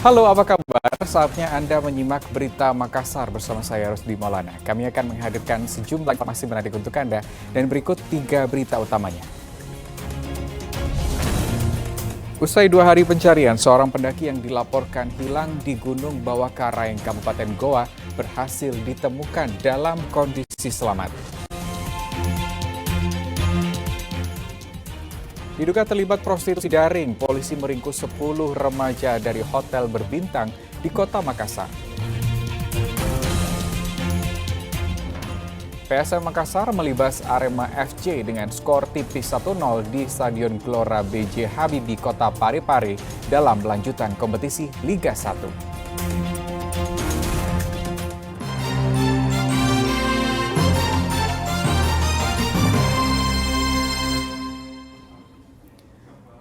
Halo, apa kabar? Saatnya Anda menyimak berita Makassar bersama saya Rusdi Maulana. Kami akan menghadirkan sejumlah informasi menarik untuk Anda dan berikut 3 berita utamanya. Usai 2 hari pencarian, seorang pendaki yang dilaporkan hilang di Gunung Bawah Karaeng, Kabupaten Goa, berhasil ditemukan dalam kondisi selamat. Diduga terlibat prostitusi daring, polisi meringkus 10 remaja dari hotel berbintang di kota Makassar. PSM Makassar melibas Arema FC dengan skor tipis 1-0 di Stadion Gelora B.J. Habibie, kota Parepare dalam lanjutan kompetisi Liga 1.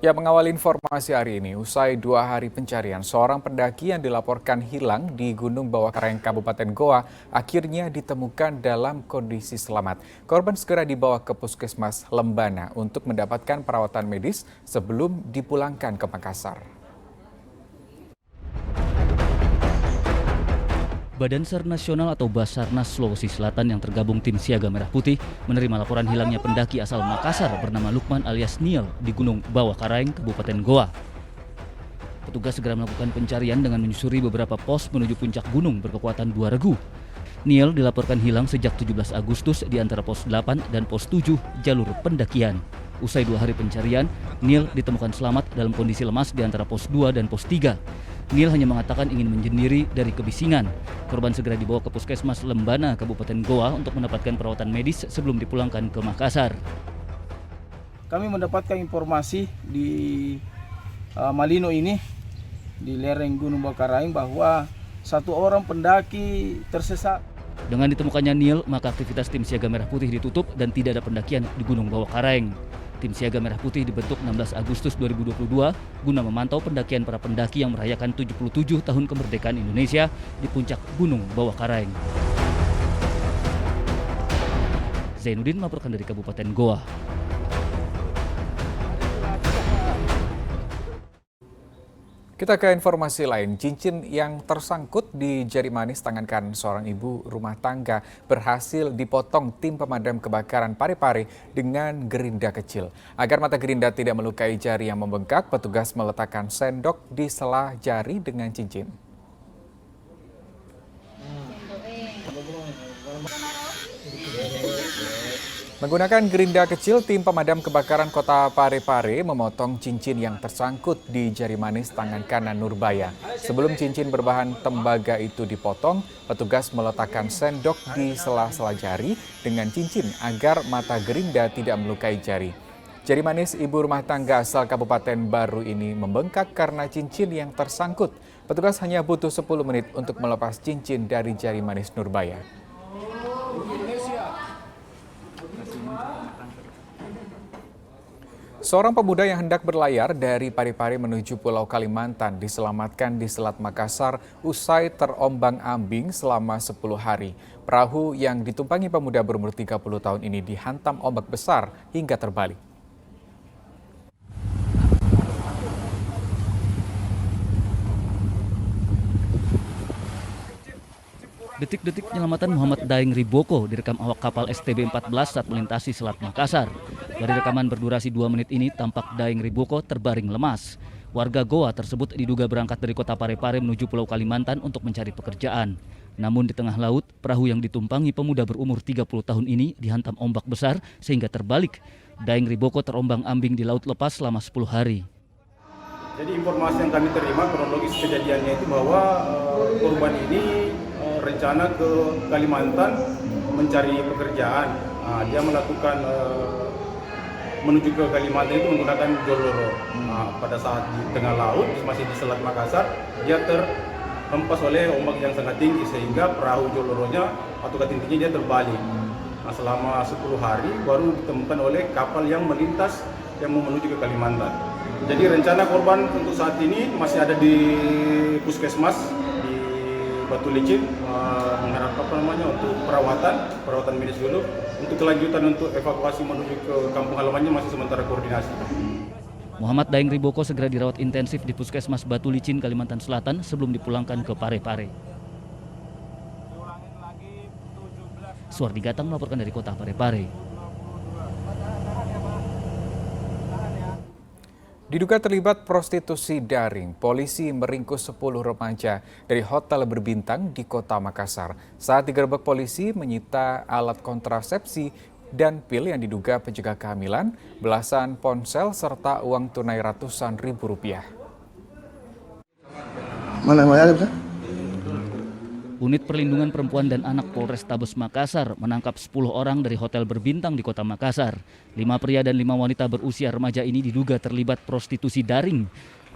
Ya, mengawali informasi hari ini, usai 2 hari pencarian, seorang pendaki yang dilaporkan hilang di Gunung Bawah Karaeng, Kabupaten Goa, akhirnya ditemukan dalam kondisi selamat. Korban segera dibawa ke Puskesmas Lembana untuk mendapatkan perawatan medis sebelum dipulangkan ke Makassar. Badan SAR Nasional atau Basarnas Sulawesi Selatan yang tergabung tim Siaga Merah Putih menerima laporan hilangnya pendaki asal Makassar bernama Lukman alias Niel di Gunung Bawah Karaeng, Kabupaten Goa. Petugas segera melakukan pencarian dengan menyusuri beberapa pos menuju puncak gunung berkekuatan 2 regu. Niel dilaporkan hilang sejak 17 Agustus di antara pos 8 dan pos 7 jalur pendakian. Usai 2 hari pencarian, Niel ditemukan selamat dalam kondisi lemas di antara pos 2 dan pos 3. Niel hanya mengatakan ingin menyendiri dari kebisingan. Korban segera dibawa ke Puskesmas Lembana, Kabupaten Goa untuk mendapatkan perawatan medis sebelum dipulangkan ke Makassar. Kami mendapatkan informasi di Malino ini, di lereng Gunung Bawah Karaeng, bahwa 1 orang pendaki tersesat. Dengan ditemukannya Niel, maka aktivitas tim Siaga Merah Putih ditutup dan tidak ada pendakian di Gunung Bawah Karaeng. Tim Siaga Merah Putih dibentuk 16 Agustus 2022 guna memantau pendakian para pendaki yang merayakan 77 tahun kemerdekaan Indonesia di puncak Gunung Bawah Karaeng. Zainuddin melaporkan dari Kabupaten Goa. Kita ke informasi lain, cincin yang tersangkut di jari manis tangan kanan seorang ibu rumah tangga berhasil dipotong tim pemadam kebakaran Parepare dengan gerinda kecil. Agar mata gerinda tidak melukai jari yang membengkak, petugas meletakkan sendok di sela jari dengan cincin. Menggunakan gerinda kecil, tim pemadam kebakaran kota Parepare memotong cincin yang tersangkut di jari manis tangan kanan Nurbaya. Sebelum cincin berbahan tembaga itu dipotong, petugas meletakkan sendok di sela-sela jari dengan cincin agar mata gerinda tidak melukai jari. Jari manis ibu rumah tangga asal Kabupaten Baru ini membengkak karena cincin yang tersangkut. Petugas hanya butuh 10 menit untuk melepas cincin dari jari manis Nurbaya. Seorang pemuda yang hendak berlayar dari Parepare menuju Pulau Kalimantan diselamatkan di Selat Makassar usai terombang-ambing selama 10 hari. Perahu yang ditumpangi pemuda berumur 30 tahun ini dihantam ombak besar hingga terbalik. Detik-detik penyelamatan Muhammad Daeng Riboko direkam awak kapal STB-14 saat melintasi Selat Makassar. Dari rekaman berdurasi 2 menit ini, tampak Daeng Riboko terbaring lemas. Warga Goa tersebut diduga berangkat dari kota Parepare menuju Pulau Kalimantan untuk mencari pekerjaan. Namun di tengah laut, perahu yang ditumpangi pemuda berumur 30 tahun ini dihantam ombak besar sehingga terbalik. Daeng Riboko terombang-ambing di laut lepas selama 10 hari. Jadi informasi yang kami terima kronologis kejadiannya itu bahwa korban ini rencana ke Kalimantan mencari pekerjaan. Dia melakukan menuju ke Kalimantan itu menggunakan joloro. Pada saat di tengah laut, masih di Selat Makassar, dia terhempas oleh ombak yang sangat tinggi sehingga perahu joloronya atau katintinya dia terbalik. Selama 10 hari baru ditemukan oleh kapal yang melintas yang mau menuju ke Kalimantan. Jadi rencana korban untuk saat ini masih ada di Puskesmas di Batu Licin, mengharap untuk perawatan medis dulu. Untuk kelanjutan untuk evakuasi menuju ke kampung halamannya masih sementara koordinasi. Muhammad Daeng Riboko segera dirawat intensif di Puskesmas Batu Licin, Kalimantan Selatan sebelum dipulangkan ke Parepare. Suardi Gatang melaporkan dari kota Parepare. Diduga terlibat prostitusi daring, polisi meringkus 10 remaja dari hotel berbintang di kota Makassar. Saat digerebek polisi menyita alat kontrasepsi dan pil yang diduga pencegah kehamilan, belasan ponsel serta uang tunai ratusan ribu rupiah. Unit Perlindungan Perempuan dan Anak Polrestabes Makassar menangkap 10 orang dari hotel berbintang di kota Makassar. 5 pria dan 5 wanita berusia remaja ini diduga terlibat prostitusi daring.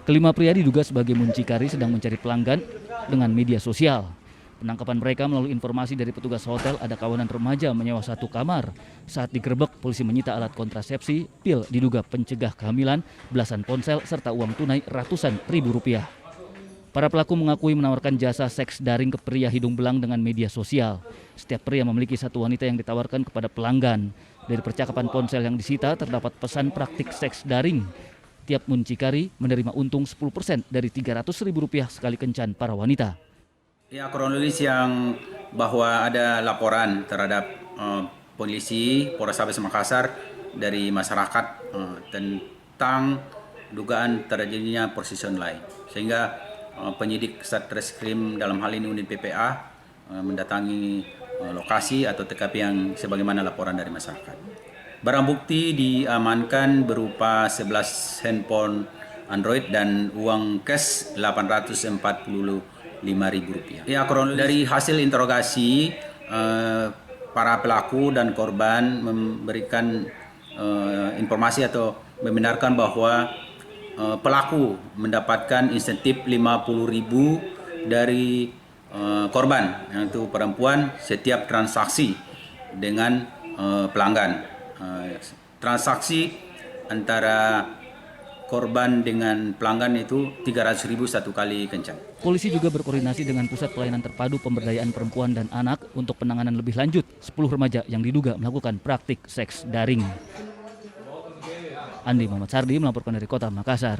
Kelima pria diduga sebagai muncikari sedang mencari pelanggan dengan media sosial. Penangkapan mereka melalui informasi dari petugas hotel ada kawanan remaja menyewa satu kamar. Saat digerebek, polisi menyita alat kontrasepsi, pil diduga pencegah kehamilan, belasan ponsel, serta uang tunai ratusan ribu rupiah. Para pelaku mengakui menawarkan jasa seks daring ke pria hidung belang dengan media sosial. Setiap pria memiliki satu wanita yang ditawarkan kepada pelanggan. Dari percakapan ponsel yang disita terdapat pesan praktik seks daring. Tiap muncikari menerima untung 10% dari Rp300.000 sekali kencan para wanita. Ya, kronologis yang bahwa ada laporan terhadap polisi Polrestabes Makassar dari masyarakat tentang dugaan terjadinya prostitusi online, sehingga penyidik Satreskrim dalam hal ini unit PPA mendatangi lokasi atau TKP yang sebagaimana laporan dari masyarakat. Barang bukti diamankan berupa 11 handphone Android dan uang cash Rp845.000. Ya, dari hasil interogasi para pelaku dan korban memberikan informasi atau membenarkan bahwa pelaku mendapatkan insentif 50.000 dari korban, yaitu perempuan, setiap transaksi dengan pelanggan. Transaksi antara korban dengan pelanggan itu 300.000 satu kali kencan. Polisi juga berkoordinasi dengan Pusat Pelayanan Terpadu Pemberdayaan Perempuan dan Anak untuk penanganan lebih lanjut 10 remaja yang diduga melakukan praktik seks daring. Andi Muhammad Sardi melaporkan dari kota Makassar.